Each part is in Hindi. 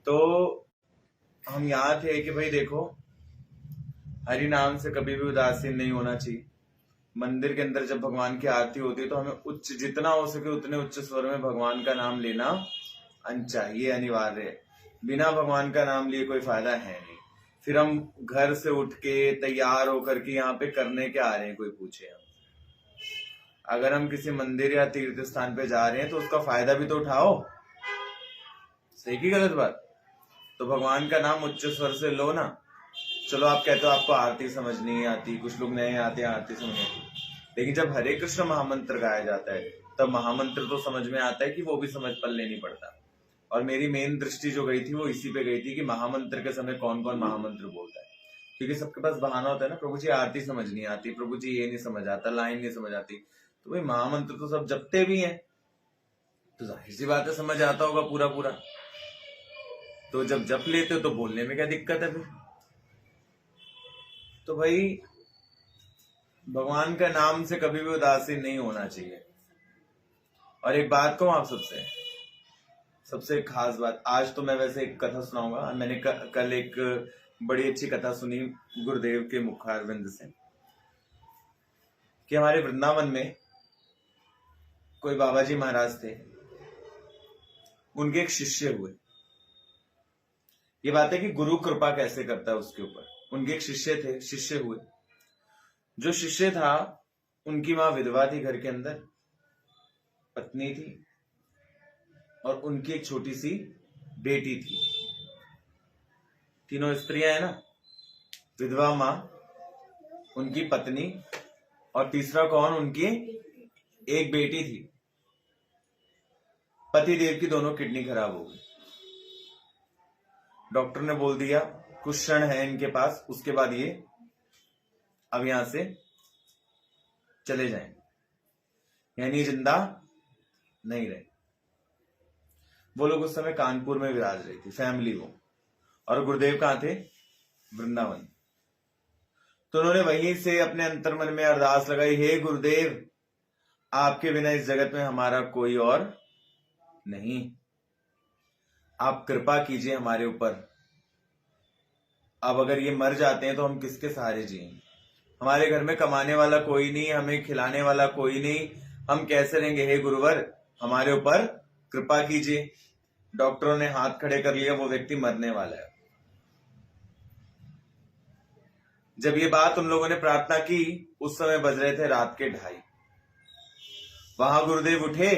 तो हम यहाँ थे कि भाई देखो, हरि नाम से कभी भी उदासीन नहीं होना चाहिए। मंदिर के अंदर जब भगवान की आरती होती है तो हमें उच्च, जितना हो सके उतने उच्च स्वर में भगवान का नाम लेना चाहिए, अनिवार्य है। बिना भगवान का नाम लिए कोई फायदा है नहीं। फिर हम घर से उठ के तैयार होकर के यहाँ पे करने क्या आ रहे हैं, कोई पूछे हम। अगर हम किसी मंदिर या तीर्थ स्थान पे जा रहे हैं तो उसका फायदा भी तो उठाओ। सही की गलत बात? तो भगवान का नाम उच्च स्वर से लो ना। चलो आप कहते हो आपको आरती समझ नहीं आती, कुछ लोग नए आते हैं आरती समझ नहीं आती, लेकिन जब हरे कृष्ण महामंत्र गाया जाता है तब महामंत्र तो समझ में आता है कि वो भी समझ पल्ले नहीं पड़ता। और मेरी मेन दृष्टि जो गई थी वो इसी पे गई थी कि महामंत्र के समय कौन कौन महामंत्र बोलता है। क्योंकि सबके पास बहाना होता है ना, प्रभु जी आरती समझ नहीं आती, प्रभु जी ये नहीं समझ आता, लाइन नहीं समझ आती। तो भाई महामंत्र तो सब जपते भी हैं, तो जाहिर सी बात है समझ आता होगा पूरा पूरा। तो जब जप लेते हो तो बोलने में क्या दिक्कत है फिर? तो भाई भगवान का नाम से कभी भी उदासीन नहीं होना चाहिए। और एक बात कहूं आप सबसे खास बात, आज तो मैं वैसे एक कथा सुनाऊंगा। मैंने कल एक बड़ी अच्छी कथा सुनी गुरुदेव के मुखारविंद से कि हमारे वृंदावन में कोई बाबा जी महाराज थे, उनके एक शिष्य हुए। ये बात है कि गुरु कृपा कैसे करता है उसके ऊपर। उनके एक शिष्य हुए। जो शिष्य था उनकी मां विधवा थी, घर के अंदर पत्नी थी और उनकी एक छोटी सी बेटी थी। तीनों स्त्रियां है ना, विधवा मां, उनकी पत्नी और तीसरा कौन, उनकी एक बेटी थी। पति देव की दोनों किडनी खराब हो गई। डॉक्टर ने बोल दिया कुछ क्षण है इनके पास, उसके बाद ये अब यहां से चले जाएंगे, यानी जिंदा नहीं रहे। वो लोग उस समय कानपुर में विराज रही थी, फैमिली वो, और गुरुदेव कहां थे, वृंदावन। तो उन्होंने वहीं से अपने अंतर्मन में अरदास लगाई, हे गुरुदेव, आपके बिना इस जगत में हमारा कोई और नहीं, आप कृपा कीजिए हमारे ऊपर। अब अगर ये मर जाते हैं तो हम किसके सहारे जिएंगे? हमारे घर में कमाने वाला कोई नहीं, हमें खिलाने वाला कोई नहीं, हम कैसे रहेंगे? हे गुरुवर, हमारे ऊपर कृपा कीजिए। डॉक्टरों ने हाथ खड़े कर लिया, वो व्यक्ति मरने वाला है। जब ये बात उन लोगों ने प्रार्थना की, उस समय बज रहे थे रात के 2:30। वहां गुरुदेव उठे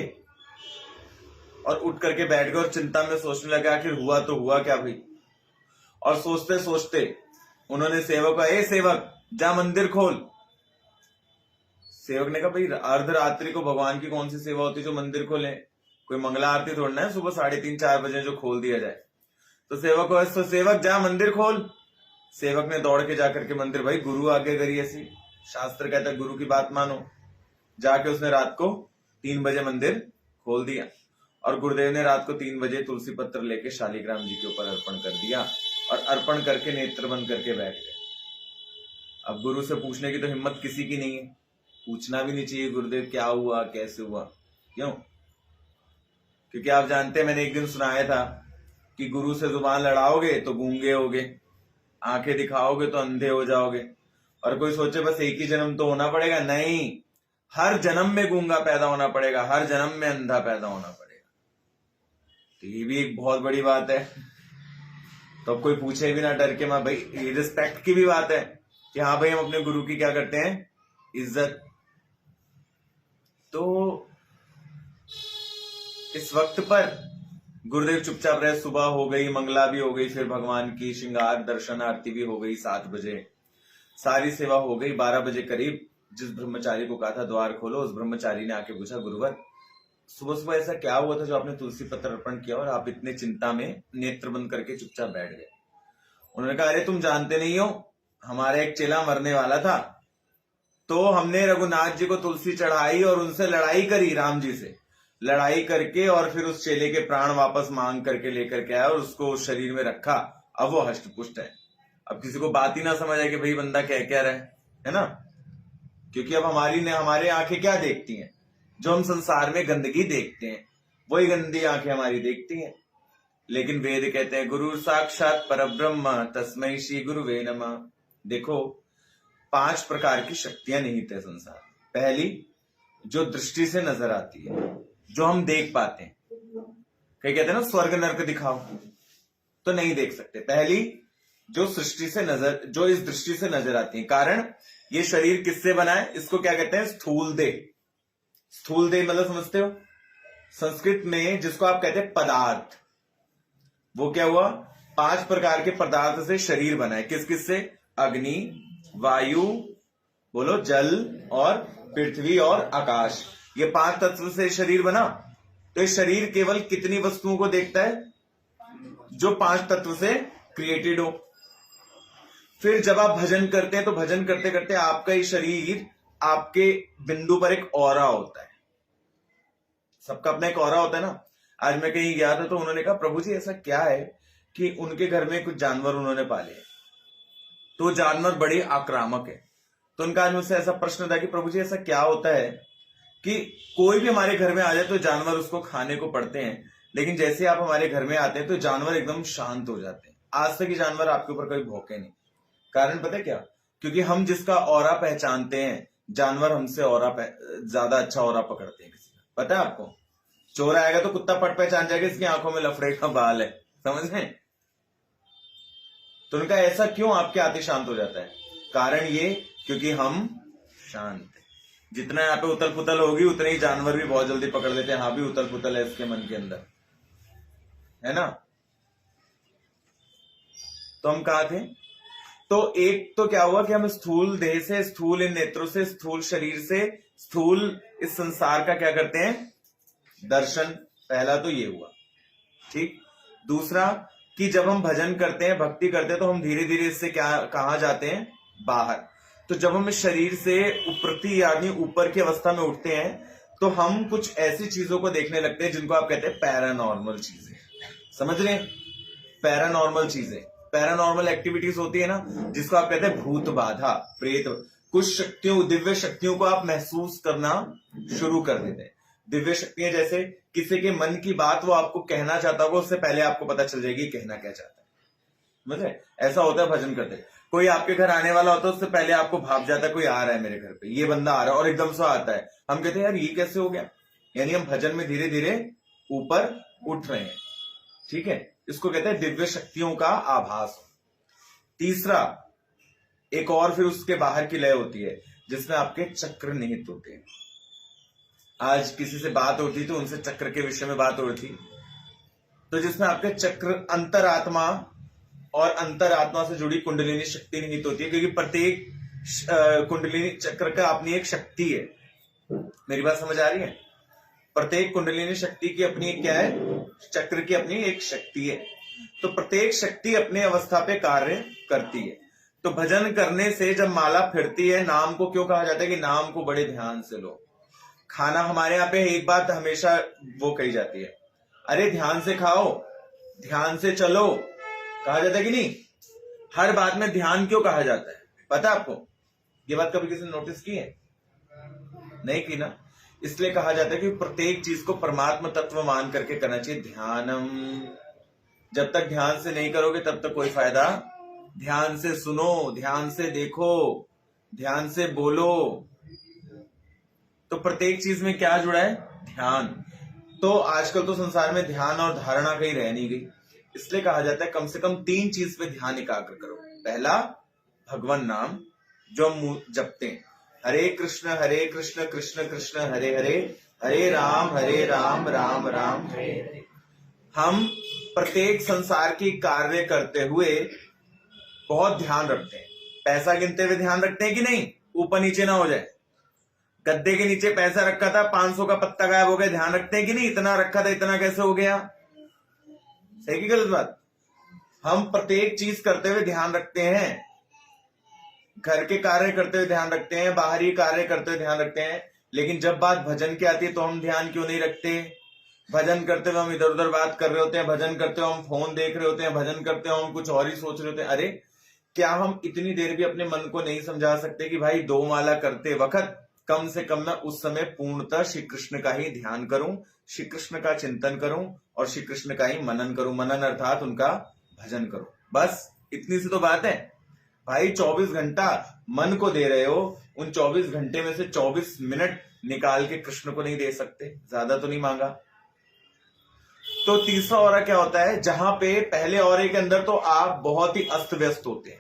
और उठ करके बैठ गए और चिंता में सोचने लगे आखिर हुआ तो हुआ क्या भाई। और सोचते सोचते उन्होंने सेवक को, ए सेवक जा मंदिर खोल। सेवक ने कहा भाई अर्धरात्रि को भगवान की कौन सी सेवा होती है जो मंदिर खोले? कोई मंगला आरती थोड़ना है सुबह 3:30-4 बजे जो खोल दिया जाए। तो सेवक को, तो सेवक जा मंदिर खोल। सेवक ने दौड़ के जाकर के मंदिर, भाई गुरु आगे करी ऐसी, शास्त्र कहता है गुरु की बात मानो। जाके उसने रात को 3 बजे मंदिर खोल दिया और गुरुदेव ने रात को 3 बजे तुलसी पत्र लेके शालिग्राम जी के ऊपर अर्पण कर दिया और अर्पण करके नेत्र बंद करके बैठ गए। अब गुरु से पूछने की तो हिम्मत किसी की नहीं है, पूछना भी नहीं चाहिए गुरुदेव क्या हुआ कैसे हुआ। क्यों? क्योंकि आप जानते हैं, मैंने एक दिन सुनाया था कि गुरु से जुबान लड़ाओगे तो गूंगे होगे, आंखें दिखाओगे तो अंधे हो जाओगे। और कोई सोचे बस एक ही जन्म तो होना पड़ेगा, नहीं, हर जन्म में गूंगा पैदा होना पड़ेगा, हर जन्म में अंधा पैदा होना पड़ेगा। तो ये भी एक बहुत बड़ी बात है। तो अब कोई पूछे भी ना डर के, मां भाई ये रिस्पेक्ट की भी बात है कि हाँ भाई हम अपने गुरु की क्या करते हैं, इज्जत। तो इस वक्त पर गुरुदेव चुपचाप रहे। सुबह हो गई, मंगला भी हो गई, फिर भगवान की श्रृंगार दर्शन आरती भी हो गई 7 बजे, सारी सेवा हो गई। 12 बजे करीब जिस ब्रह्मचारी को कहा था द्वार खोलो, उस ब्रह्मचारी ने आके पूछा, गुरुवर सुबह सुबह ऐसा क्या हुआ था जो आपने तुलसी पत्र अर्पण किया और आप इतने चिंता में नेत्र बंद करके चुपचाप बैठ गए? उन्होंने कहा, अरे तुम जानते नहीं हो, हमारा एक चेला मरने वाला था, तो हमने रघुनाथ जी को तुलसी चढ़ाई और उनसे लड़ाई करी, राम जी से लड़ाई करके, और फिर उस चेले के प्राण वापस मांग करके लेकर के आया और उसको शरीर में रखा। अब वो हष्ट पुष्ट है। अब किसी को बात ही ना समझ आए कि भाई बंदा कह रहा है ना। क्योंकि अब हमारे आंखें क्या देखती हैं? जो हम संसार में गंदगी देखते हैं वही गंदी आंखें हमारी देखती हैं। लेकिन वेद कहते हैं गुरु साक्षात परब्रह्म तस्मै श्री गुरुवे नमः। देखो 5 प्रकार की शक्तियां निहित है संसार। पहली जो दृष्टि से नजर आती है, जो हम देख पाते हैं। कई कहते हैं ना स्वर्ग नरक दिखाओ, तो नहीं देख सकते। पहली जो सृष्टि से नजर, जो इस दृष्टि से नजर आती है। कारण ये शरीर किससे बना है? इसको क्या कहते हैं? स्थूल देह। स्थूल देह मतलब समझते हो? संस्कृत में जिसको आप कहते हैं पदार्थ, वो क्या हुआ? 5 प्रकार के पदार्थ से शरीर बना है। किस किस से? अग्नि, वायु, बोलो, जल और पृथ्वी और आकाश। ये 5 तत्व से शरीर बना। तो ये शरीर केवल कितनी वस्तुओं को देखता है? जो 5 तत्व से क्रिएटेड हो। फिर जब आप भजन करते हैं तो भजन करते करते आपका ये शरीर, आपके बिंदु पर एक ऑरा होता है। सबका अपना एक ऑरा होता है ना। आज मैं कहीं गया था तो उन्होंने कहा प्रभु जी ऐसा क्या है कि उनके घर में कुछ जानवर उन्होंने पाले, तो जानवर बड़े आक्रामक है। तो उनका आज मुझसे ऐसा प्रश्न था कि प्रभु जी ऐसा क्या होता है कि कोई भी हमारे घर में आ जाए तो जानवर उसको खाने को पड़ते हैं, लेकिन जैसे आप हमारे घर में आते हैं तो जानवर एकदम शांत हो जाते हैं। आज तक ये जानवर आपके ऊपर कभी भौंके नहीं। कारण पता है क्या? क्योंकि हम जिसका ऑरा पहचानते हैं, जानवर हमसे ऑरा ज्यादा अच्छा ऑरा पकड़ते हैं किसी का। पता है आपको? चोर आएगा तो कुत्ता पट पहचान जाएगा इसकी आंखों में लफड़े का बाल है, समझ रहे? तो उनका ऐसा क्यों आपके आते शांत हो जाता है? कारण ये क्योंकि हम शांत हैं। जितना यहाँ पे उतल पुतल होगी उतने ही जानवर भी बहुत जल्दी पकड़ लेते हैं। हाँ भी उतल पुतल है इसके मन के अंदर, है ना? तो हम कहा थे? तो एक तो क्या हुआ कि हम स्थूल देह से, स्थूल इन नेत्रों से, स्थूल शरीर से, स्थूल इस संसार का क्या करते हैं? दर्शन। पहला तो ये हुआ, ठीक। दूसरा कि जब हम भजन करते हैं, भक्ति करते हैं, तो हम धीरे धीरे इससे क्या कहां जाते हैं? बाहर। तो जब हम इस शरीर से उपरती यानी ऊपर की अवस्था में उठते हैं तो हम कुछ ऐसी चीजों को देखने लगते हैं जिनको आप कहते हैं पैरानॉर्मल चीजें। समझ रहे हैं? पैरानॉर्मल चीजें, पैरानॉर्मल एक्टिविटीज होती है ना, जिसको आप कहते हैं भूत बाधा, प्रेत। कुछ शक्तियों, दिव्य शक्तियों को आप महसूस करना शुरू कर देते हैं। दिव्य शक्तियां जैसे किसी के मन की बात वो आपको कहना चाहता होगा, उससे पहले आपको पता चल जाएगी कहना क्या चाहता है। समझे? ऐसा होता है भजन करते। कोई आपके घर आने वाला होता है, उससे पहले आपको भाप जाता है कोई आ रहा है मेरे घर पे, ये बंदा आ रहा है, और एकदम से आता है। हम कहते हैं यार ये कैसे हो गया? यानी हम भजन में धीरे धीरे ऊपर उठ रहे हैं, ठीक है। इसको कहते हैं दिव्य शक्तियों का आभास। तीसरा, एक और फिर उसके बाहर की लय होती है जिसमें आपके चक्र निहित होते हैं। आज किसी से बात होती तो उनसे चक्र के विषय में बात हो रही थी, तो जिसमें आपके चक्र, अंतरात्मा और अंतरात्मा से जुड़ी कुंडलिनी शक्ति निहित होती है। क्योंकि प्रत्येक कुंडलिनी चक्र का अपनी एक शक्ति है। मेरी बात समझ आ रही है? प्रत्येक कुंडलिनी शक्ति की अपनी एक क्या है? चक्र की अपनी एक शक्ति है। तो प्रत्येक शक्ति अपने अवस्था पे कार्य करती है। तो भजन करने से जब माला फिरती है, नाम को क्यों कहा जाता है कि नाम को बड़े ध्यान से लो। खाना हमारे यहाँ पे एक बात हमेशा वो कही जाती है, अरे ध्यान से खाओ, ध्यान से चलो, कहा जाता है कि नहीं? हर बात में ध्यान क्यों कहा जाता है पता है आपको? ये बात कभी किसी ने नोटिस की है? नहीं की ना? इसलिए कहा जाता है कि प्रत्येक चीज को परमात्मा तत्व मान करके करना चाहिए। ध्यानम, जब तक ध्यान से नहीं करोगे तब तक कोई फायदा। ध्यान से सुनो, ध्यान से देखो, ध्यान से बोलो। तो प्रत्येक चीज में क्या जुड़ा है? ध्यान। तो आजकल तो संसार में ध्यान और धारणा कहीं रह नहीं गई। इसलिए कहा जाता है कम से कम 3 चीज पे ध्यान एकाग्र करो। पहला, भगवान नाम जो हम जपते हैं, हरे कृष्ण कृष्ण कृष्ण हरे हरे, हरे राम राम राम हरे हरे। हम प्रत्येक संसार की कार्य करते हुए बहुत ध्यान रखते हैं। पैसा गिनते हुए ध्यान रखते हैं कि नहीं? ऊपर नीचे ना हो जाए। गद्दे के नीचे पैसा रखा था, 500 का पत्ता गायब हो गया, ध्यान रखते हैं कि नहीं? इतना रखा था, इतना कैसे हो गया? सही की गलत बात? हम प्रत्येक चीज करते हुए ध्यान रखते हैं। घर के कार्य करते हुए ध्यान रखते हैं, बाहरी कार्य करते हुए ध्यान रखते हैं, लेकिन जब बात भजन की आती है तो हम ध्यान क्यों नहीं रखते? भजन करते हुए हम इधर उधर बात कर रहे होते हैं, भजन करते हुए हम फोन देख रहे होते हैं, भजन करते हुए हम कुछ और ही सोच रहे होते हैं। अरे क्या हम इतनी देर भी अपने मन को नहीं समझा सकते कि भाई 2 माला करते वक्त कम से कम मैं उस समय पूर्णतः श्री कृष्ण का ही ध्यान करूं, श्री कृष्ण का चिंतन करूं और श्री कृष्ण का ही मनन करूं। मनन अर्थात उनका भजन करूं। बस इतनी सी तो बात है भाई। 24 घंटा मन को दे रहे हो, उन 24 घंटे में से 24 मिनट निकाल के कृष्ण को नहीं दे सकते? ज्यादा तो नहीं मांगा। तो तीसरा औरा क्या होता है, जहां पे पहले औरे के अंदर तो आप बहुत ही अस्त व्यस्त होते हैं।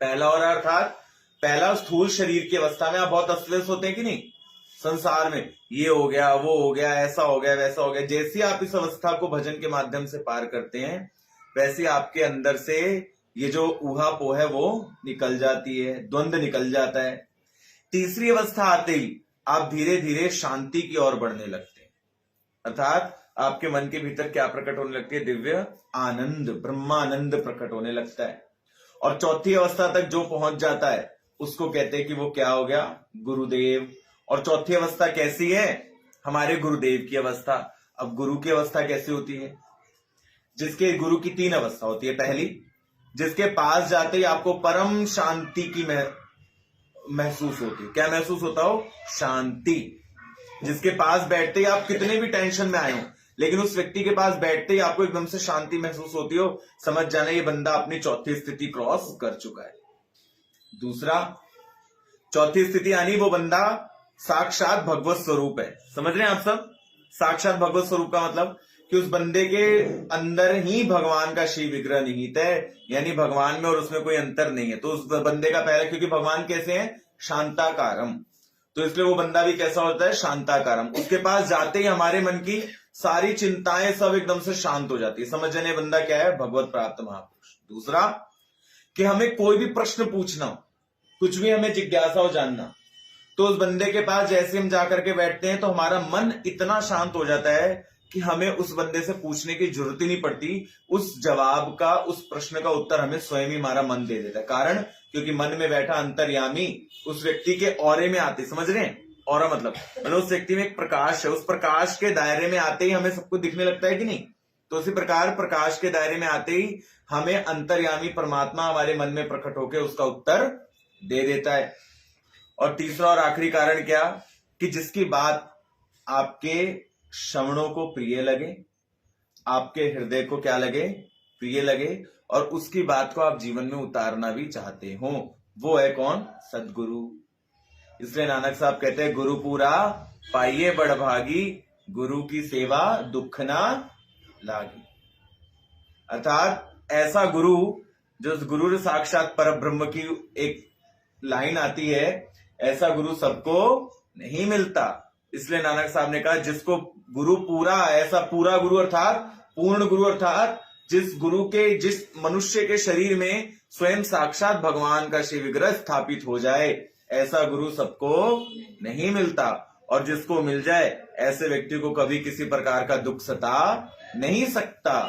पहला औरा अर्थात पहला स्थूल शरीर की अवस्था में आप बहुत अस्त व्यस्त होते हैं कि नहीं? संसार में ये हो गया, वो हो गया, ऐसा हो गया, वैसा हो गया। जैसे आप इस अवस्था को भजन के माध्यम से पार करते हैं, वैसे आपके अंदर से ये जो ऊहापोह है वो निकल जाती है, द्वंद्व निकल जाता है। तीसरी अवस्था आते ही आप धीरे धीरे शांति की ओर बढ़ने लगते हैं, अर्थात आपके मन के भीतर क्या प्रकट होने लगती है? दिव्य आनंद, ब्रह्मानंद प्रकट होने लगता है। और चौथी अवस्था तक जो पहुंच जाता है उसको कहते हैं कि वो क्या हो गया? गुरुदेव। और चौथी अवस्था कैसी है? हमारे गुरुदेव की अवस्था। अब गुरु की अवस्था कैसी होती है? जिसके गुरु की 3 अवस्था होती है। पहली, जिसके पास जाते ही आपको परम शांति की महसूस होती है। क्या महसूस होता हो? शांति। जिसके पास बैठते ही आप कितने भी टेंशन में आए हो, लेकिन उस व्यक्ति के पास बैठते ही आपको एकदम से शांति महसूस होती हो, समझ जाना ये बंदा अपनी चौथी स्थिति क्रॉस कर चुका है। दूसरा, चौथी स्थिति यानी वो बंदा साक्षात भगवत स्वरूप है। समझ रहे हैं आप सब? साक्षात भगवत स्वरूप का मतलब कि उस बंदे के अंदर ही भगवान का श्री विग्रह निहित है, यानी भगवान में और उसमें कोई अंतर नहीं है। तो उस बंदे का पहला, क्योंकि भगवान कैसे हैं? शांताकारम, तो इसलिए वो बंदा भी कैसा होता है? शांताकारम। उसके पास जाते ही हमारे मन की सारी चिंताएं सब एकदम से शांत हो जाती है। समझ जाने बंदा क्या है? भगवत प्राप्त महापुरुष। दूसरा, कि हमें कोई भी प्रश्न पूछना हो, कुछ भी हमें जिज्ञासा हो जानना, तो उस बंदे के पास जैसे हम जाकर के बैठते हैं तो हमारा मन इतना शांत हो जाता है कि हमें उस बंदे से पूछने की जरूरत ही नहीं पड़ती। उस जवाब का, उस प्रश्न का उत्तर हमें स्वयं ही हमारा मन दे देता है। कारण, क्योंकि मन में बैठा अंतर्यामी उस व्यक्ति के औरे में आते, समझ रहे हैं? औरा मतलब उस व्यक्ति में एक प्रकाश है, उस प्रकाश के दायरे में आते ही हमें सब कुछ दिखने लगता है कि नहीं? तो उसी प्रकार प्रकाश के दायरे में आते ही हमें अंतर्यामी परमात्मा हमारे मन में प्रकट होकर उसका उत्तर दे देता है। और तीसरा और आखिरी कारण क्या? कि जिसकी बात आपके श्रवणों को प्रिय लगे, आपके हृदय को क्या लगे? प्रिय लगे, और उसकी बात को आप जीवन में उतारना भी चाहते हो, वो है कौन? सदगुरु। इसलिए नानक साहब कहते हैं, गुरु पूरा पाइये बड़भागी, गुरु की सेवा दुख ना लागी। अर्थात ऐसा गुरु, जो गुरु साक्षात पर ब्रह्म की एक लाइन आती है, ऐसा गुरु सबको नहीं मिलता। इसलिए नानक साहब ने कहा, जिसको गुरु पूरा, ऐसा पूरा गुरु अर्थात पूर्ण गुरु, अर्थात जिस गुरु के, जिस मनुष्य के शरीर में स्वयं साक्षात भगवान का श्री विग्रह स्थापित हो जाए, ऐसा गुरु सबको नहीं मिलता। और जिसको मिल जाए, ऐसे व्यक्ति को कभी किसी प्रकार का दुख सता नहीं सकता।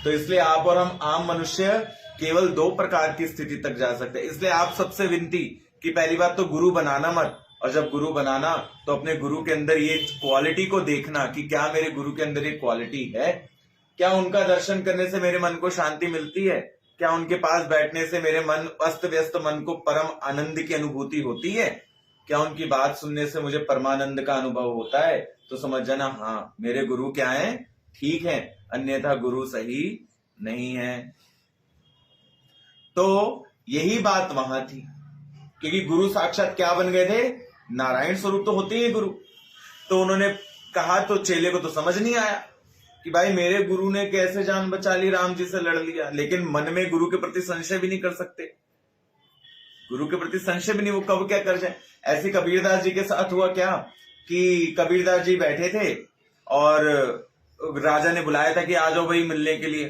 तो इसलिए आप और हम आम मनुष्य केवल 2 प्रकार की स्थिति तक जा सकते हैं। इसलिए आप सबसे विनती कि पहली बात तो गुरु बनाना मत, और जब गुरु बनाना तो अपने गुरु के अंदर ये क्वालिटी को देखना कि क्या मेरे गुरु के अंदर ये क्वालिटी है। क्या उनका दर्शन करने से मेरे मन को शांति मिलती है? क्या उनके पास बैठने से मेरे मन, अस्त व्यस्त मन को परम आनंद की अनुभूति होती है? क्या उनकी बात सुनने से मुझे परमानंद का अनुभव होता है? तो समझ जाना, हाँ मेरे गुरु क्या है? ठीक है, अन्यथा गुरु सही नहीं है। तो यही बात वहां थी, क्योंकि गुरु साक्षात क्या बन गए थे? नारायण स्वरूप तो होते ही गुरु। तो उन्होंने कहा, तो चेले को तो समझ नहीं आया कि भाई मेरे गुरु ने कैसे जान बचा ली, राम जी से लड़ लिया, लेकिन मन में गुरु के प्रति संशय भी नहीं कर सकते। गुरु के प्रति संशय भी नहीं, वो कब क्या कर जाए। ऐसे कबीरदास जी के साथ हुआ क्या कि कबीरदास जी बैठे थे और राजा ने बुलाया था कि आ जाओ भाई मिलने के लिए,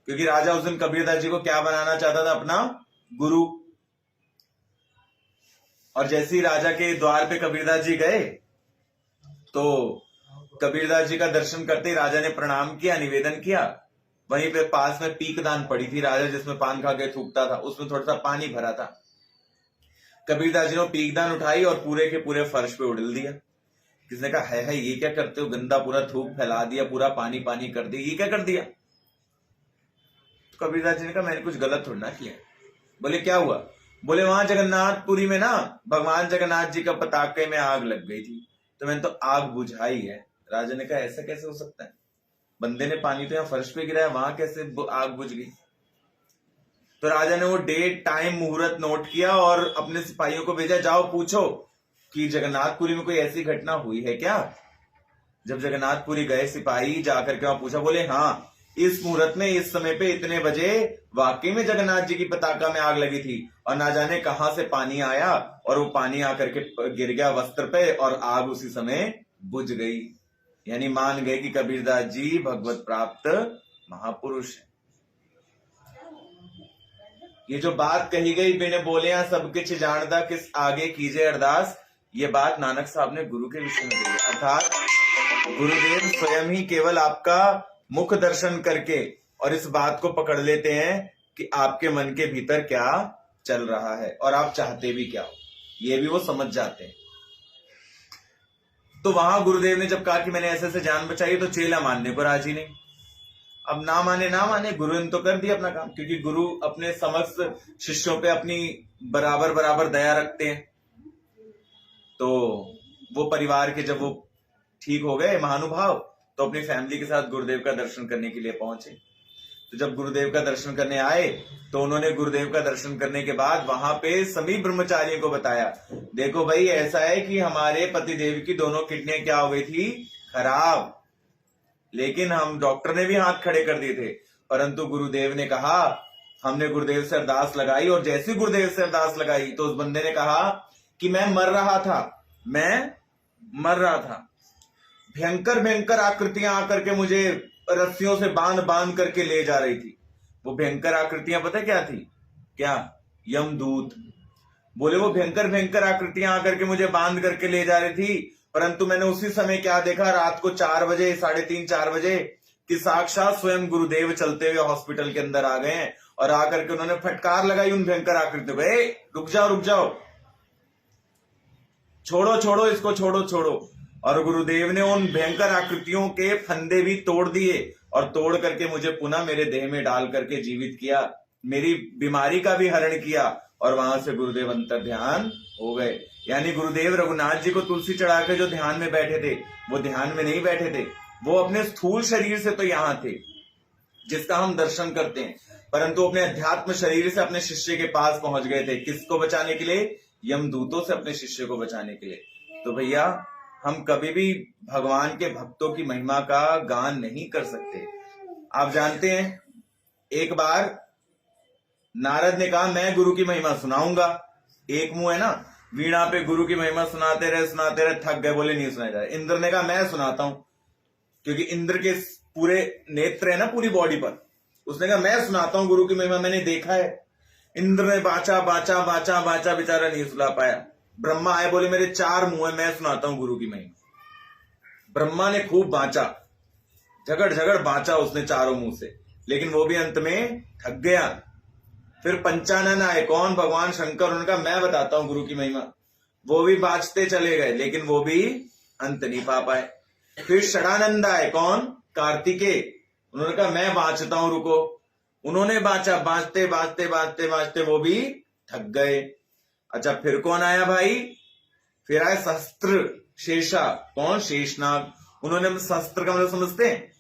क्योंकि राजा उस दिन कबीरदास जी को क्या बनाना चाहता था? अपना गुरु। और जैसे ही राजा के द्वार पे कबीरदास जी गए, तो कबीरदास जी का दर्शन करते ही राजा ने प्रणाम किया, निवेदन किया। वहीं पे पास में पीकदान पड़ी थी, राजा जिसमें पान खा के थूकता था, उसमें थोड़ा सा पानी भरा था। कबीरदास जी ने पीकदान उठाई और पूरे के पूरे फर्श पे उड़ेल दिया। किसने कहा, है ये क्या करते हो? गंदा पूरा थूक फैला दिया, पूरा पानी पानी कर दिया, ये क्या कर दिया? तो कबीरदास जी ने कहा, मैंने कुछ गलत थोड़ा ना किया। बोले क्या हुआ? बोले वहां जगन्नाथपुरी में ना भगवान जगन्नाथ जी का पताके में आग लग गई थी, तो मैंने तो आग बुझाई है। राजा ने कहा ऐसा कैसे हो सकता है, बंदे ने पानी तो यहाँ फर्श पे गिराया, वहां कैसे आग बुझ गई। तो राजा ने वो डेट टाइम मुहूर्त नोट किया और अपने सिपाहियों को भेजा, जाओ पूछो कि जगन्नाथपुरी में कोई ऐसी घटना हुई है क्या। जब जगन्नाथपुरी गए सिपाही, जाकर के वहां पूछा, बोले हाँ इस मुहूर्त में इस समय पे इतने बजे वाकई में जगन्नाथ जी की पताका में आग लगी थी, और ना जाने कहां से पानी आया और वो पानी आकर के गिर गया वस्त्र पे और आग उसी समय बुझ गई। यानी मान गए कि कबीरदास जी भगवत प्राप्त महापुरुष है। ये जो बात कही गई, बिन बोलिया सब किछ जानदा, किस आगे कीजिए अरदास, ये बात नानक साहब ने गुरु के विषय में कही। अर्थात गुरुदेव स्वयं ही केवल आपका मुख दर्शन करके और इस बात को पकड़ लेते हैं कि आपके मन के भीतर क्या चल रहा है और आप चाहते भी क्या हो, ये भी वो समझ जाते हैं। तो वहां गुरुदेव ने जब कहा कि मैंने ऐसे ऐसे जान बचाई, तो चेला मानने को राजी नहीं। अब ना माने गुरु ने तो कर दिया अपना काम, क्योंकि गुरु अपने समस्त शिष्यों पे अपनी बराबर बराबर दया रखते हैं। तो वो परिवार के जब वो ठीक हो गए महानुभाव, तो अपनी फैमिली के साथ गुरुदेव का दर्शन करने के लिए पहुंचे। तो जब गुरुदेव का दर्शन करने आए, तो उन्होंने गुरुदेव का दर्शन करने के बाद वहां पे सभी ब्रह्मचारियों को बताया, देखो भाई ऐसा है कि हमारे पतिदेव की दोनों किडनियां क्या हो गई थी, खराब, लेकिन हम डॉक्टर ने भी हाथ खड़े कर दिए थे, परंतु गुरुदेव ने कहा, हमने गुरुदेव से अरदास लगाई, और जैसे गुरुदेव से अरदास लगाई तो उस बंदे ने कहा कि मैं मर रहा था, भयंकर भयंकर आकृतियां आकर के मुझे रस्सियों से बांध बांध करके ले जा रही थी। वो भयंकर आकृतियां पता क्या थी, क्या, यमदूत। बोले वो भयंकर भयंकर आकृतियां आकर के मुझे बांध करके ले जा रही थी, परंतु मैंने उसी समय क्या देखा, रात को 4 बजे, 3:30-4 बजे, कि साक्षात स्वयं गुरुदेव चलते हुए हॉस्पिटल के अंदर आ गए हैं, और आकर के उन्होंने फटकार लगाई उन भयंकर आकृतियों को, रुक जाओ, छोड़ो इसको, छोड़ो। और गुरुदेव ने उन भयंकर आकृतियों के फंदे भी तोड़ दिए, और तोड़ करके मुझे पुनः मेरे देह में डाल करके जीवित किया, मेरी बीमारी का भी हरण किया, और वहां से गुरुदेव अंतर ध्यान हो गए। यानी गुरुदेव रघुनाथ जी को तुलसी चढ़ा के जो ध्यान में बैठे थे, वो ध्यान में नहीं बैठे थे, वो अपने स्थूल शरीर से तो यहां थे जिसका हम दर्शन करते हैं, परंतु अपने अध्यात्म शरीर से अपने शिष्य के पास पहुंच गए थे। किसको बचाने के लिए, यमदूतों से अपने शिष्य को बचाने के लिए। तो भैया हम कभी भी भगवान के भक्तों की महिमा का गान नहीं कर सकते। आप जानते हैं, एक बार नारद ने कहा मैं गुरु की महिमा सुनाऊंगा। एक मुंह है ना, वीणा पे गुरु की महिमा सुनाते रहे, थक गए, बोले नहीं सुनाया जाए। इंद्र ने कहा मैं सुनाता हूं, क्योंकि इंद्र के पूरे नेत्र है ना पूरी बॉडी पर। उसने कहा मैं सुनाता हूं गुरु की महिमा, मैंने देखा है। इंद्र ने बाचा बेचारा नहीं सुना पाया। ब्रह्मा आए, बोले मेरे 4 मुंह है, मैं सुनाता हूं गुरु की महिमा। ब्रह्मा ने खूब बांचा, झगड़ बांचा उसने चारों मुंह से, लेकिन वो भी अंत में थक गया। फिर पंचानन आए, कौन, भगवान शंकर। उनका मैं बताता हूं गुरु की महिमा, वो भी बांचते चले गए, लेकिन वो भी अंत नहीं पा पाए। फिर षडानंद आए, कौन, कार्तिकेय। उन्होंने कहा मैं बांचता हूं, रुको। उन्होंने बांचा, बांचते वो भी थक गए। अच्छा, फिर कौन आया भाई, फिर आए सहस्त्र शेषा, कौन, शेषनाग। उन्होंने सहस्त्र का मतलब समझते हैं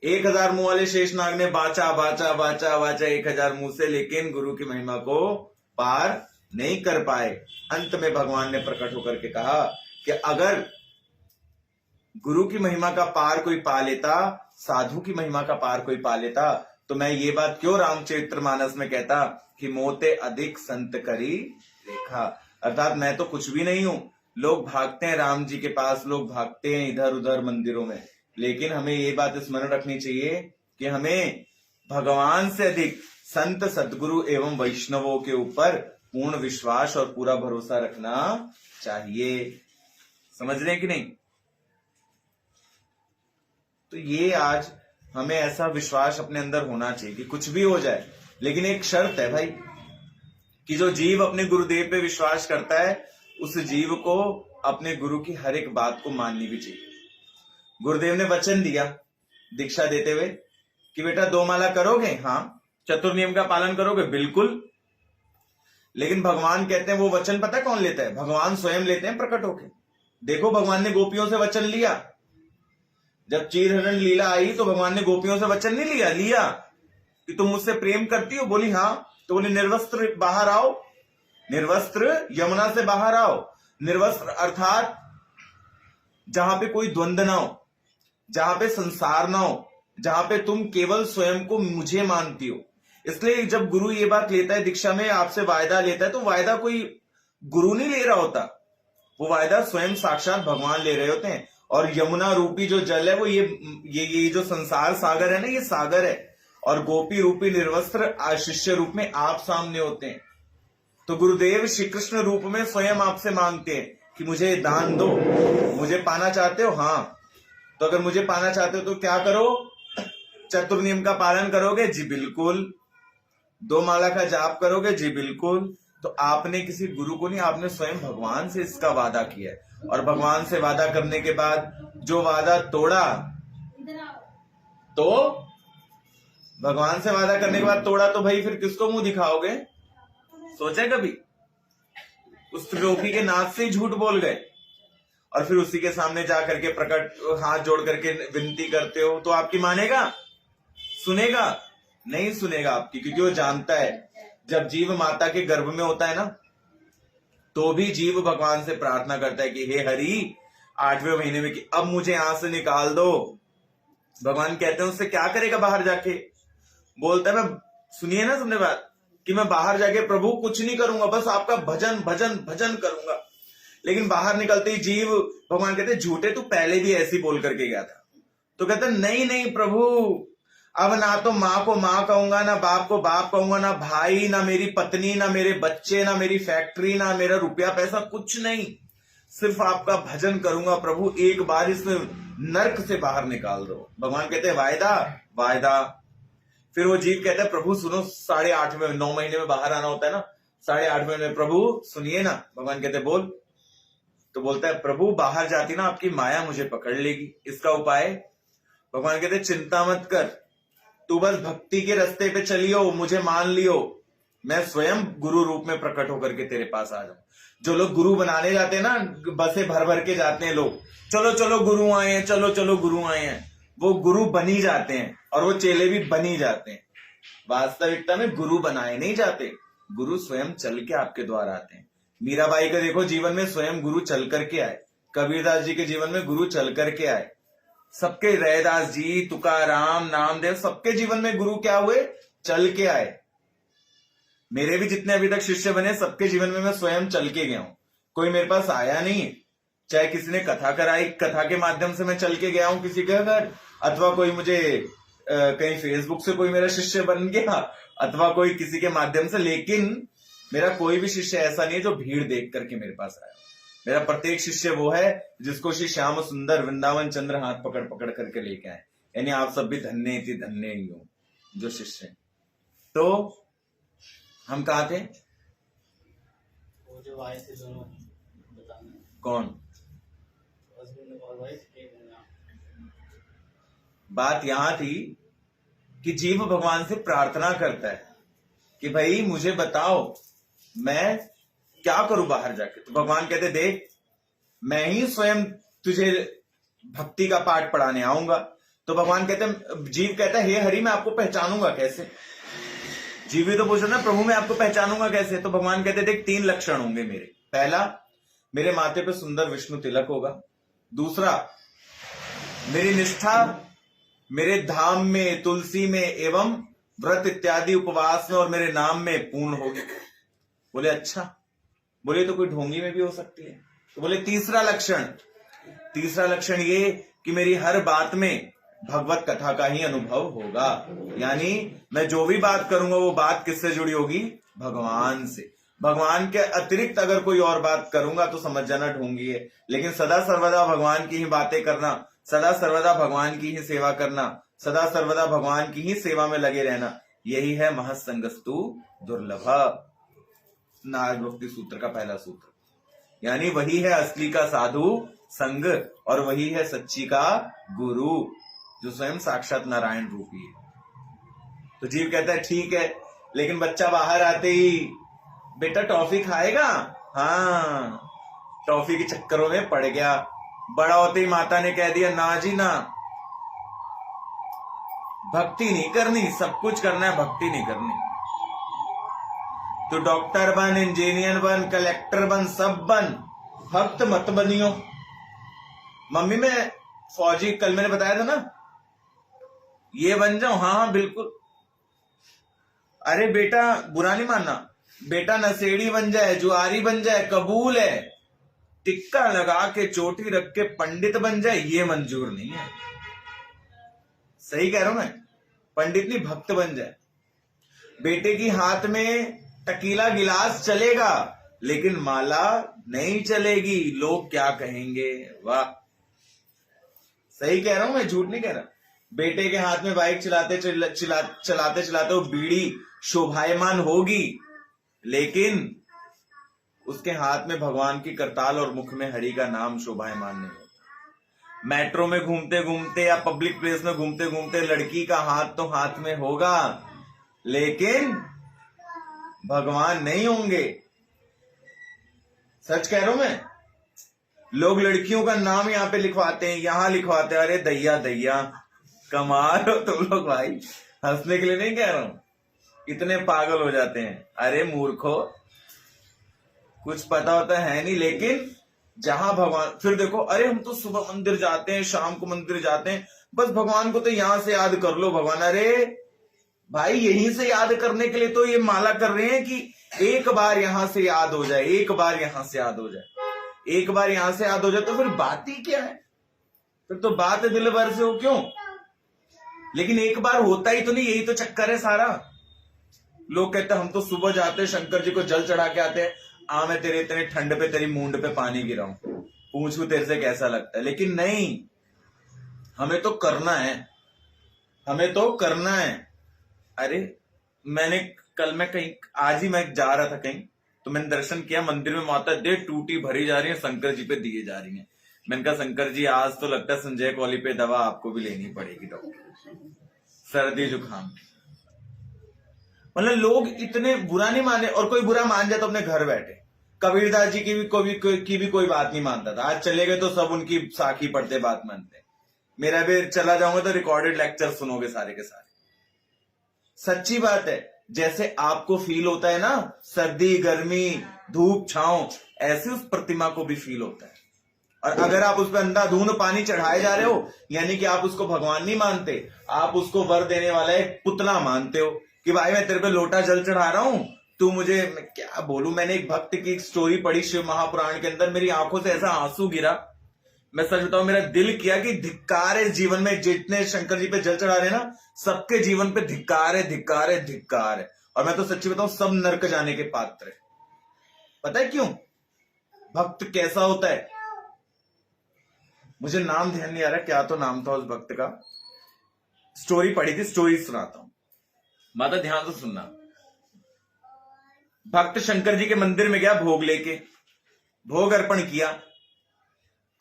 1000 मुंह वाले शेषनाग ने बांचा 1000 मुंह से, लेकिन गुरु की महिमा को पार नहीं कर पाए। अंत में भगवान ने प्रकट होकर के कहा कि अगर गुरु की महिमा का पार कोई पा लेता, साधु की महिमा का पार कोई पा लेता, तो मैं ये बात क्यों रामचरितमानस में कहता कि मोते अधिक संत करी देखा। अर्थात मैं तो कुछ भी नहीं हूं, लोग भागते हैं राम जी के पास, लोग भागते हैं इधर उधर मंदिरों में, लेकिन हमें ये बात स्मरण रखनी चाहिए कि हमें भगवान से अधिक संत सद्गुरु एवं वैष्णवों के ऊपर पूर्ण विश्वास और पूरा भरोसा रखना चाहिए। समझ रहे हैं कि नहीं? तो ये आज हमें ऐसा विश्वास अपने अंदर होना चाहिए कि कुछ भी हो जाए, लेकिन एक शर्त है भाई कि जो जीव अपने गुरुदेव पे विश्वास करता है, उस जीव को अपने गुरु की हर एक बात को माननी भी चाहिए। गुरुदेव ने वचन दिया दीक्षा देते हुए कि बेटा 2 माला करोगे, हाँ, चतुर्नियम का पालन करोगे? बिल्कुल। लेकिन भगवान कहते हैं वो वचन पता है कौन लेता है? भगवान स्वयं लेते हैं प्रकट होके। देखो भगवान ने गोपियों से वचन लिया। जब चीरहरण लीला आई तो भगवान ने गोपियों से वचन नहीं लिया कि तुम मुझसे प्रेम करती हो? बोली हाँ। तो बोली निर्वस्त्र बाहर आओ, निर्वस्त्र यमुना से बाहर आओ। निर्वस्त्र अर्थात जहां पे कोई द्वंद्व ना हो, जहां पे संसार ना हो, जहां पे तुम केवल स्वयं को मुझे मानती हो। इसलिए जब गुरु ये बात लेता है दीक्षा में, आपसे वायदा लेता है, तो वायदा कोई गुरु नहीं ले रहा होता, वो वायदा स्वयं साक्षात भगवान ले रहे होते हैं। और यमुना रूपी जो जल है वो ये जो संसार सागर है ना, ये सागर है। और गोपी रूपी निर्वस्त्र शिष्य रूप में आप सामने होते हैं। तो गुरुदेव श्री कृष्ण रूप में स्वयं आपसे मांगते हैं कि मुझे दान दो। मुझे पाना चाहते हो? हाँ। तो अगर मुझे पाना चाहते हो तो क्या करो? चतुर्नियम का पालन करोगे? जी बिल्कुल। 2 माला का जाप करोगे? जी बिल्कुल। तो आपने किसी गुरु को नहीं, आपने स्वयं भगवान से इसका वादा किया है। और भगवान से वादा करने के बाद जो वादा तोड़ा, तो भगवान से वादा करने के बाद तोड़ा, तो भाई फिर किसको मुंह दिखाओगे? सोचे कभी? उस त्रिलोकी के नाथ से ही झूठ बोल गए और फिर उसी के सामने जाकर के प्रकट हाथ जोड़ करके विनती करते हो, तो आपकी मानेगा? सुनेगा? नहीं सुनेगा आपकी, क्योंकि वो जानता है जब जीव माता के गर्भ में होता है ना, तो भी जीव भगवान से प्रार्थना करता है कि हे हरि, 8वें महीने में कि अब मुझे यहां से निकाल दो। भगवान कहते हैं उससे क्या करेगा बाहर जाके? बोलता है मैं, सुनिए ना तुमने बात, कि मैं बाहर जाके प्रभु कुछ नहीं करूंगा, बस आपका भजन भजन भजन करूंगा। लेकिन बाहर निकलते ही जीव, भगवान कहते झूठे, तू पहले भी ऐसी बोल करके गया था। तो कहते नहीं नहीं प्रभु, अब ना तो माँ को माँ कहूंगा, ना बाप को बाप कहूंगा, ना भाई, ना मेरी पत्नी, ना मेरे बच्चे, ना मेरी फैक्ट्री, ना मेरा रुपया पैसा, कुछ नहीं, सिर्फ आपका भजन करूंगा प्रभु। एक बार इस नर्क से बाहर निकाल दो। भगवान कहते हैं वायदा? वायदा। फिर वो जीव कहता है प्रभु सुनो, 8.5 9 महीने में बाहर आना होता है ना, 8.5 में प्रभु सुनिए ना। भगवान कहते बोल। तो बोलता है प्रभु बाहर जाती ना आपकी माया मुझे पकड़ लेगी, इसका उपाय? भगवान कहते चिंता मत कर, तू बस भक्ति के रास्ते पे चलियो, मुझे मान लियो, मैं स्वयं गुरु रूप में प्रकट होकर के तेरे पास आ जाऊं। जो लोग गुरु बनाने जाते हैं ना, बसे भर भर के जाते हैं लोग, चलो चलो गुरु आए हैं, चलो चलो गुरु आए हैं, वो गुरु बनी जाते हैं और वो चेले भी बनी जाते हैं। वास्तविकता में गुरु बनाए नहीं जाते, गुरु स्वयं चल के आपके द्वार आते हैं। मीराबाई का देखो जीवन में स्वयं गुरु चल करके आए, कबीरदास जी के जीवन में गुरु चल करके आए, सबके रैदास जी, तुकाराम, नामदेव, सबके जीवन में गुरु क्या हुए? चल के आए। मेरे भी जितने अभी तक शिष्य बने, सबके जीवन में मैं स्वयं चल के गया हूं, कोई मेरे पास आया नहीं। चाहे किसी ने कथा कराई, कथा के माध्यम से मैं चल के गया हूं किसी के घर, अथवा कोई मुझे कहीं फेसबुक से कोई मेरा शिष्य बन गया, अथवा कोई किसी के माध्यम से। लेकिन मेरा कोई भी शिष्य ऐसा नहीं है जो भीड़ देख करके मेरे पास आया। मेरा प्रत्येक शिष्य वो है जिसको श्री श्याम सुंदर वृंदावन चंद्र हाथ पकड़ पकड़ करके लेके आए। यानी आप सब भी धन्य थी, धन्य ही हो जो शिष्य। तो हम कहा थे? वो जो आए थे दोनों बताना। कौन? और वाइफ के बात यहां थी कि जीव भगवान से प्रार्थना करता है कि भाई मुझे बताओ मैं क्या करूं बाहर जाके। तो भगवान कहते देख, मैं ही स्वयं तुझे भक्ति का पाठ पढ़ाने आऊंगा। तो भगवान कहते, जीव कहता है हे हरि मैं आपको पहचानूंगा कैसे? जीव ही तो पूछ रहा ना प्रभु मैं आपको पहचानूंगा कैसे? तो भगवान कहते देख 3 लक्षण होंगे मेरे। पहला, मेरे माथे पे सुंदर विष्णु तिलक होगा। दूसरा, मेरी निष्ठा मेरे धाम में, तुलसी में एवं व्रत इत्यादि उपवास में और मेरे नाम में पूर्ण होगी। बोले अच्छा, बोले तो कोई ढोंगी में भी हो सकती है। तो बोले तीसरा लक्षण ये कि मेरी हर बात में भगवत कथा का ही अनुभव होगा। यानी मैं जो भी बात करूंगा वो बात किससे जुड़ी होगी? भगवान से। भगवान के अतिरिक्त अगर कोई और बात करूंगा तो समझ जाना ढोंगी है। लेकिन सदा सर्वदा भगवान की ही बातें करना, सदा सर्वदा भगवान की ही सेवा करना, सदा सर्वदा भगवान की ही सेवा में लगे रहना, यही है महत्संगस्तु दुर्लभ, नारद भक्ति सूत्र का पहला सूत्र। यानी वही है असली का साधु संग और वही है सच्ची का गुरु, जो स्वयं साक्षात नारायण रूपी है। तो जीव कहता है ठीक है, लेकिन बच्चा बाहर आते ही बेटा टॉफी खाएगा, हाँ, टॉफी के चक्करों में पड़ गया। बड़ा होते ही माता ने कह दिया ना जी ना, भक्ति नहीं करनी, सब कुछ करना है, भक्ति नहीं करनी। तो डॉक्टर बन, इंजीनियर बन, कलेक्टर बन, सब बन, भक्त मत बनियो। मम्मी मैं फौजी, कल मैंने बताया था ना, ये बन जाओ, हाँ हाँ बिल्कुल। अरे बेटा बुरा नहीं मानना, बेटा नशेड़ी बन जाए, जुआरी बन जाए, कबूल है। टिक्का लगा के चोटी रख के पंडित बन जाए, ये मंजूर नहीं है। सही कह रहा हूं मैं, पंडित नहीं, भक्त बन जाए। बेटे की हाथ में टकीला गिलास चलेगा, लेकिन माला नहीं चलेगी, लोग क्या कहेंगे। वाह, सही कह रहा हूं मैं, झूठ नहीं कह रहा। बेटे के हाथ में बाइक चलाते चलाते वो बीड़ी शोभायमान होगी, लेकिन उसके हाथ में भगवान की करताल और मुख में हरि का नाम शोभायमान नहीं होता। मेट्रो में घूमते घूमते या पब्लिक प्लेस में घूमते घूमते लड़की का हाथ तो हाथ में होगा, लेकिन भगवान नहीं होंगे। सच कह रहा हूं मैं। लोग लड़कियों का नाम यहां पे लिखवाते हैं, यहां लिखवाते हैं। अरे दैया दैया, कमाल हो तुम लोग भाई, हंसने के लिए नहीं कह रहा हूं, इतने पागल हो जाते हैं। अरे मूर्खो, कुछ पता होता है नहीं। लेकिन जहां भगवान, फिर देखो, अरे हम तो सुबह मंदिर जाते हैं, शाम को मंदिर जाते हैं, बस भगवान को तो यहां से याद कर लो भगवान। अरे भाई, यहीं से याद करने के लिए तो ये माला कर रहे हैं कि एक बार यहां से याद हो जाए, एक बार यहां से याद हो जाए, एक बार यहां से याद हो जाए, तो फिर बात ही क्या है, फिर तो बात है दिल भर से हो क्यों। लेकिन एक बार होता ही तो नहीं, यही तो चक्कर है सारा। लोग कहते हैं हम तो सुबह जाते हैं शंकर जी को जल चढ़ा के आते हैं, मैं तेरे इतने ठंड पे तेरी मूंड पे पानी गिराऊं, पूछूं तेरे से कैसा लगता है। लेकिन नहीं, हमें तो करना है, हमें तो करना है। अरे मैंने कल, मैं कहीं, आज ही मैं जा रहा था कहीं, तो मैंने दर्शन किया मंदिर में, माता दे टूटी भरी जा रही है, शंकर जी पे दिए जा रही है। मैंने कहा शंकर जी आज तो लगता है संजय कौली पे दवा आपको भी लेनी पड़ेगी डॉक्टर, सर्दी जुकाम। मतलब लोग इतने बुरा नहीं माने, और कोई बुरा मान जाए तो अपने घर बैठे। कबीरदास जी की भी कोई बात नहीं मानता था, आज चले गए तो सब उनकी साखी पढ़ते बात मानते। मेरा भी चला जाऊंगा तो रिकॉर्डेड लेक्चर सुनोगे सारे के सारे। सच्ची बात है, जैसे आपको फील होता है ना सर्दी गर्मी धूप छांव, ऐसे उस प्रतिमा को भी फील होता है। और अगर आप उस पर अंधाधुंध पानी चढ़ाए जा रहे हो, यानी कि आप उसको भगवान नहीं मानते, आप उसको वर देने वाला एक पुतला मानते हो कि भाई मैं तेरे पे लोटा जल चढ़ा रहा हूं, तू मुझे, मैं क्या बोलूं। मैंने एक भक्त की स्टोरी पढ़ी शिव महापुराण के अंदर, मेरी आंखों से ऐसा आंसू गिरा, मैं सच बताऊं, मेरा दिल किया कि धिक्कार है जीवन में, जितने शंकर जी पे जल चढ़ा रहे ना, सबके जीवन पे धिक्कार है, धिक्कार है, धिक्कार है। और मैं तो सच्ची बताऊं, सब नरक जाने के पात्र है। पता है क्यों? भक्त कैसा होता है, मुझे नाम ध्यान नहीं आ रहा, क्या तो नाम था उस भक्त का, स्टोरी पढ़ी थी, स्टोरी सुनाता हूं, माता ध्यान से सुनना। भक्त शंकर जी के मंदिर में गया, भोग लेके, भोग अर्पण किया।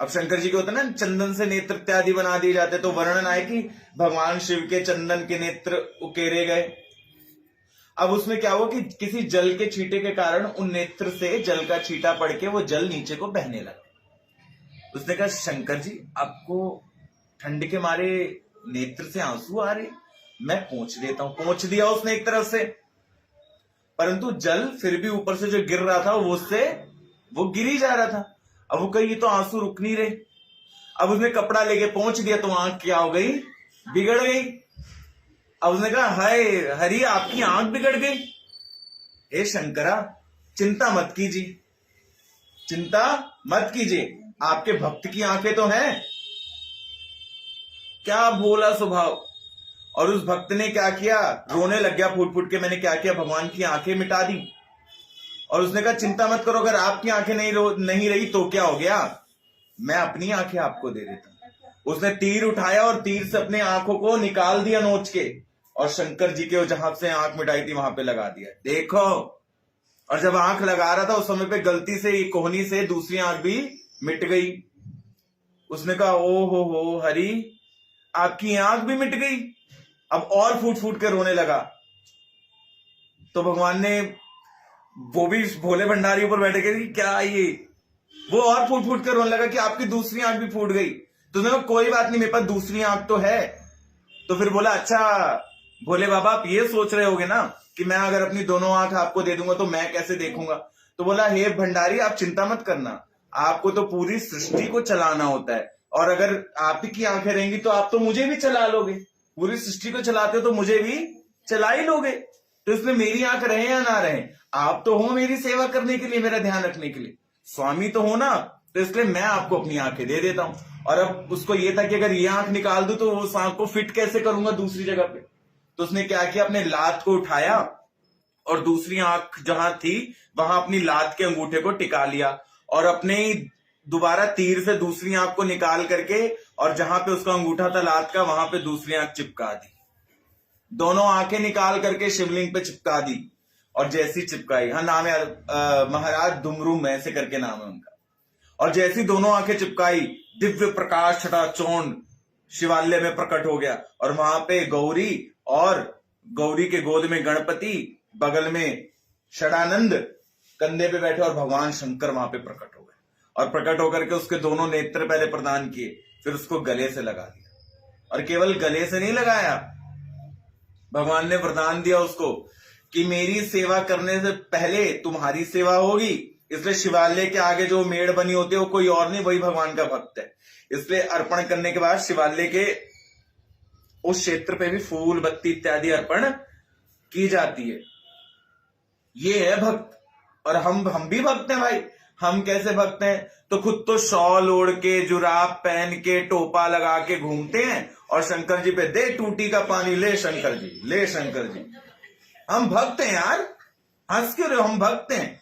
अब शंकर जी के होता है ना, चंदन से नेत्र इत्यादि बना दिए जाते, तो वर्णन आए कि भगवान शिव के चंदन के नेत्र उकेरे गए। अब उसमें क्या हुआ कि किसी जल के छींटे के कारण उन नेत्र से जल का छींटा पड़ के वो जल नीचे को बहने लगा। उसने कहा शंकर जी, आपको ठंड के मारे नेत्र से आंसू आ रहे, मैं पोंछ देता हूं। पोंछ दिया उसने एक तरफ से, परंतु जल फिर भी ऊपर से जो गिर रहा था वो गिरी जा रहा था। अब वो कही ये तो आंसू रुक नहीं रहे। अब उसने कपड़ा लेके पोंछ दिया तो आंख क्या हो गई, बिगड़ गई। अब उसने कहा हाय हरि, आपकी आंख बिगड़ गई। हे शंकरा, चिंता मत कीजिए, चिंता मत कीजिए, आपके भक्त की आंखें तो हैं। क्या भोला स्वभाव। और उस भक्त ने क्या किया, रोने लग गया फूट फूट के, मैंने क्या किया, भगवान की आंखें मिटा दी। और उसने कहा चिंता मत करो, अगर आपकी आंखें नहीं रही तो क्या हो गया, मैं अपनी आंखें आपको दे देता हूं। उसने तीर उठाया और तीर से अपने आंखों को निकाल दिया नोच के, और शंकर जी के जहां से आंख मिटाई थी वहां पे लगा दिया। देखो, और जब आंख लगा रहा था उस समय पे गलती से कोहनी से दूसरी आंख भी मिट गई। उसने कहा ओ हो हरि, आपकी आंख भी मिट गई। अब और फूट फूट के रोने लगा। तो भगवान ने, वो भी भोले भंडारी ऊपर बैठे के, क्या ये, वो और फूट फूट के रोने लगा कि आपकी दूसरी आंख भी फूट गई। तो उसने कहा कोई बात नहीं, मेरे पास दूसरी आंख तो है। तो फिर बोला अच्छा भोले बाबा, आप ये सोच रहे होगे ना कि मैं अगर अपनी दोनों आंख आपको दे दूंगा तो मैं कैसे देखूंगा। तो बोला हे भंडारी, आप चिंता मत करना, आपको तो पूरी सृष्टि को चलाना होता है, और अगर आप ही की आंखें रहेंगी तो आप तो मुझे भी चला लोगे, पूरी सृष्टि को चलाते हो तो मुझे भी चला ही लोगे। तो इसमें मेरी आंख रहे या ना रहे, आप तो हो मेरी सेवा करने के लिए, मेरा ध्यान रखने के लिए, स्वामी तो हो ना, तो इसलिए मैं आपको अपनी आंखें दे देता हूं। और अब उसको ये था कि अगर ये आंख निकाल दूं तो उस आंख को फिट कैसे करूंगा दूसरी जगह पे। तो उसने क्या किया, अपने लात को उठाया और दूसरी आंख जहां थी वहां अपनी लात के अंगूठे को टिका लिया, और अपने दोबारा तीर से दूसरी आंख को निकाल करके, और जहां पे उसका अंगूठा था लात का, वहां पे दूसरी आंख चिपका दी। दोनों आंखें निकाल करके शिवलिंग पे चिपका दी, और जैसी चिपकाई, हाँ नाम है महाराज दुमरूम ऐसे करके नाम है उनका। और जैसी दोनों आंखें चिपकाई, दिव्य प्रकाश छटा चौंड शिवालय में प्रकट हो गया, और वहां पे गौरी, और गौरी के गोद में गणपति, बगल में षडानंद कंधे पे बैठे, और भगवान शंकर वहां पे प्रकट हो गए। और प्रकट होकर के उसके दोनों नेत्र पहले प्रदान किए, फिर उसको गले से लगा दिया। और केवल गले से नहीं लगाया, भगवान ने वरदान दिया उसको कि मेरी सेवा करने से पहले तुम्हारी सेवा होगी, इसलिए शिवालय के आगे जो मेड़ बनी होती है वो कोई और नहीं, वही भगवान का भक्त है। इसलिए अर्पण करने के बाद शिवालय के उस क्षेत्र पे भी फूल बत्ती इत्यादि अर्पण की जाती है। ये है भक्त। और हम भी भक्त हैं भाई। हम कैसे भक्त हैं, तो खुद तो शॉल ओढ़ के, जुराब पहन के, टोपा लगा के घूमते हैं, और शंकर जी पे दे टूटी का पानी, ले शंकर जी, ले शंकर जी। हम भक्त हैं यार, हंस क्यों रहे हो, हम भक्त हैं।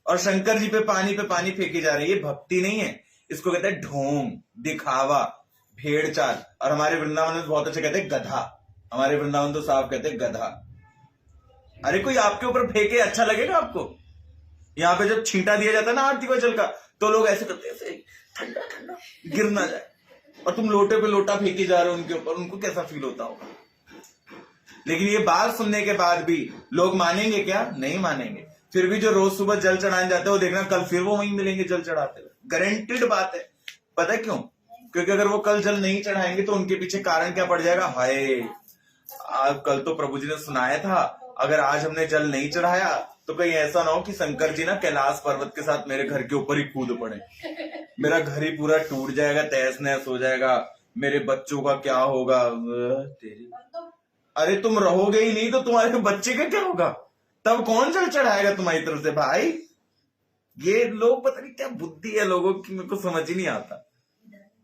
और शंकर जी पे पानी फेंकी जा रही है, भक्ति नहीं है, इसको कहते हैं ढोंग, दिखावा, भेड़ चाल। और हमारे वृंदावन में बहुत अच्छे कहते हैं गधा, हमारे वृंदावन तो साफ कहते हैं गधा। अरे कोई आपके ऊपर फेंके अच्छा लगेगा आपको? यहाँ पे जब छींटा दिया जाता है ना आरती का जल का, तो लोग ऐसे करते हैं, ठंडा ठंडा गिर ना जाए, और तुम लोटे पे लोटा फेंके जा रहे हो उनके ऊपर, उनको कैसा फील होता होगा। लेकिन ये बात सुनने के बाद भी लोग मानेंगे क्या? नहीं मानेंगे। फिर भी जो रोज सुबह जल चढ़ाने जाते हैं वो देखना कल फिर वो वहीं मिलेंगे जल चढ़ाते हुए, गारंटेड बात है। पता है क्यों? क्योंकि अगर वो कल जल नहीं चढ़ाएंगे तो उनके पीछे कारण क्या पड़ जाएगा, हाय कल तो प्रभु जी ने सुनाया था, अगर आज हमने जल नहीं चढ़ाया तो कहीं ऐसा ना हो कि शंकर जी ना कैलाश पर्वत के साथ मेरे घर के ऊपर ही कूद पड़े, मेरा घर ही पूरा टूट जाएगा, तहस नहस हो जाएगा, मेरे बच्चों का क्या होगा। तेरी अरे तुम रहोगे ही नहीं तो तुम्हारे बच्चे का क्या होगा, तब कौन जल चढ़ाएगा तुम्हारी तरफ से भाई। ये लोग पता नहीं क्या बुद्धि है लोगों की, मेरे को समझ ही नहीं आता।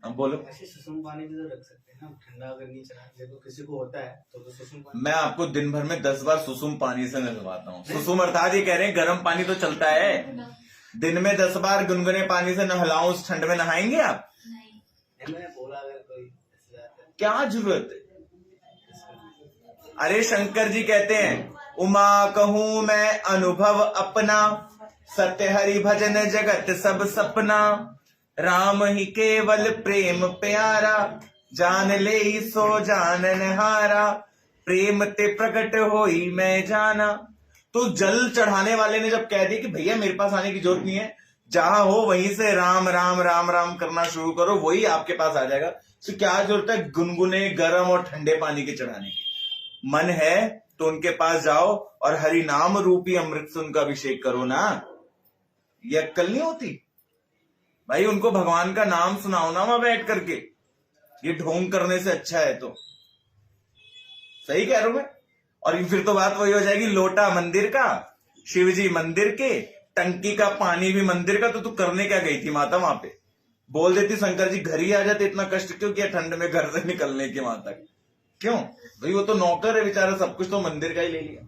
हम बोलो। ऐसे सुसुम पानी भी तो रख सकते हैं ना, ठंडा अगर नहीं चढ़ा, देखो किसी को होता है तो सुसुम पानी। मैं आपको दिन भर में 10 बार सुसुम पानी से नहलवाता हूँ। सुसुम अर्थात ये कह रहे हैं गर्म पानी तो चलता है, दिन में 10 बार गुनगुने पानी से नहलाऊं, उस ठंड में नहाएंगे आप? मैंने बोला अगर कोई क्या जरूरत है। अरे शंकर जी कहते हैं उमा कहूं मैं अनुभव अपना, सत्य हरि भजन जगत सब सपना, राम ही केवल प्रेम प्यारा, जान ले सो जानन हारा, प्रेम ते प्रकट होई मैं जाना। तो जल चढ़ाने वाले ने जब कह दी कि भैया मेरे पास आने की जरूरत नहीं है, जहां हो वहीं से राम राम राम राम करना शुरू करो, वही आपके पास आ जाएगा। तो क्या जरूरत है गुनगुने गर्म और ठंडे पानी के चढ़ाने की। मन है तो उनके पास जाओ और हरि नाम रूपी अमृत से उनका अभिषेक करो ना। ये अक्कल नहीं होती भाई, उनको भगवान का नाम सुनाओ ना वहां बैठ करके, ये ढोंग करने से अच्छा है। तो सही कह रहा हूं मैं। और फिर तो बात वही हो जाएगी, लोटा मंदिर का, शिव जी मंदिर के, टंकी का पानी भी मंदिर का, तो तू करने क्या गई थी माता वहां पे? बोल देती शंकर जी घर ही आ जाते, इतना कष्ट क्यों किया ठंड में घर से निकलने के वहां तक, क्यों भाई? वो तो नौकर है बेचारा, सब कुछ तो मंदिर का ही ले लिया।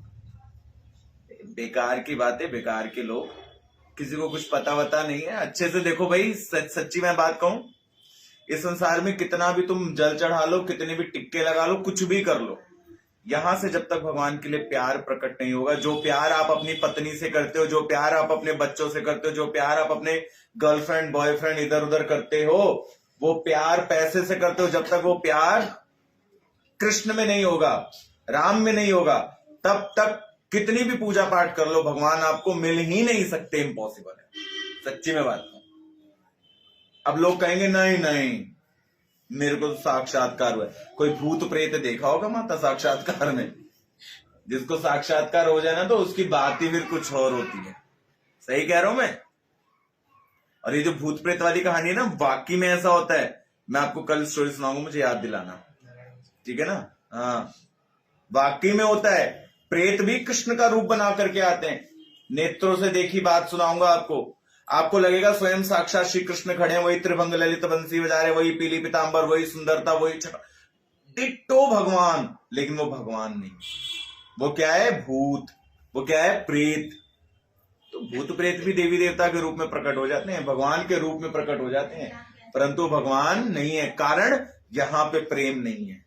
बेकार की बातें, बेकार के लोग, किसी को कुछ पता वता नहीं है। अच्छे से देखो भाई, सच्ची मैं बात कहूं, इस संसार में कितना भी तुम जल चढ़ा लो, कितने भी टिक्के लगा लो, कुछ भी कर लो, यहां से जब तक भगवान के लिए प्यार प्रकट नहीं होगा, जो प्यार आप अपनी पत्नी से करते हो, जो प्यार आप अपने बच्चों से करते हो, जो प्यार आप अपने गर्लफ्रेंड बॉयफ्रेंड इधर उधर करते हो, वो प्यार पैसे से करते हो, जब तक वो प्यार कृष्ण में नहीं होगा, राम में नहीं होगा, तब तक कितनी भी पूजा पाठ कर लो भगवान आपको मिल ही नहीं सकते, इम्पॉसिबल है। सच्ची में बात है। अब लोग कहेंगे नहीं नहीं मेरे को तो साक्षात्कार हुआ है। कोई भूत प्रेत देखा होगा माता साक्षात्कार में? जिसको साक्षात्कार हो जाए ना तो उसकी बात ही फिर कुछ और होती है। सही कह रहा हूं मैं? और ये जो भूत प्रेत वाली कहानी है ना, वाकई में ऐसा होता है। मैं आपको कल स्टोरी सुनाऊंगा, मुझे याद दिलाना, ठीक है ना? हाँ, वाकई में होता है। प्रेत भी कृष्ण का रूप बना करके आते हैं। नेत्रों से देखी बात सुनाऊंगा आपको। आपको लगेगा स्वयं साक्षात श्री कृष्ण खड़े हैं, वही त्रिभंग ललित बंसी बजा रहे, वही पीली पीतांबर, वही सुंदरता, वही छटा, डिट्टो भगवान। लेकिन वो भगवान नहीं, वो क्या है? भूत। वो क्या है? प्रेत। तो भूत प्रेत भी देवी देवता के रूप में प्रकट हो जाते हैं, भगवान के रूप में प्रकट हो जाते हैं, परंतु भगवान नहीं है। कारण यहां पे प्रेम नहीं है।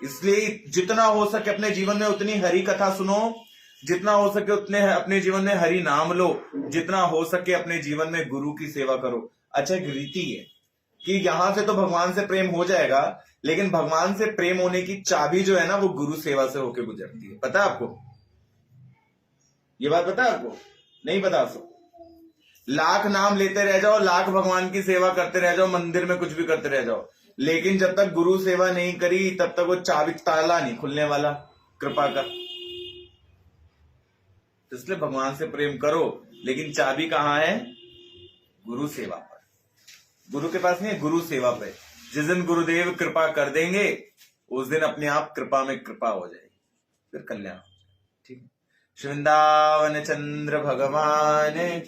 इसलिए जितना हो सके अपने जीवन में उतनी हरि कथा सुनो, जितना हो सके उतने अपने जीवन में हरि नाम लो, जितना हो सके अपने जीवन में गुरु की सेवा करो। अच्छा, एक रीति है कि यहां से तो भगवान से प्रेम हो जाएगा, लेकिन भगवान से प्रेम होने की चाबी जो है ना, वो गुरु सेवा से होके गुजरती है। पता है आपको? ये बात पता है आपको? नहीं पता? सो लाख नाम लेते रह जाओ, लाख भगवान की सेवा करते रह जाओ, मंदिर में कुछ भी करते रह जाओ, लेकिन जब तक गुरु सेवा नहीं करी तब तक वो चाबी, ताला नहीं खुलने वाला कृपा का। इसलिए भगवान से प्रेम करो, लेकिन चाबी कहां है? गुरु सेवा पर। गुरु के पास नहीं है, गुरु सेवा पे। जिस दिन गुरुदेव कृपा कर देंगे उस दिन अपने आप कृपा में कृपा हो जाएगी, फिर कल्याण। ठीक है? वृंदावन चंद्र भगवान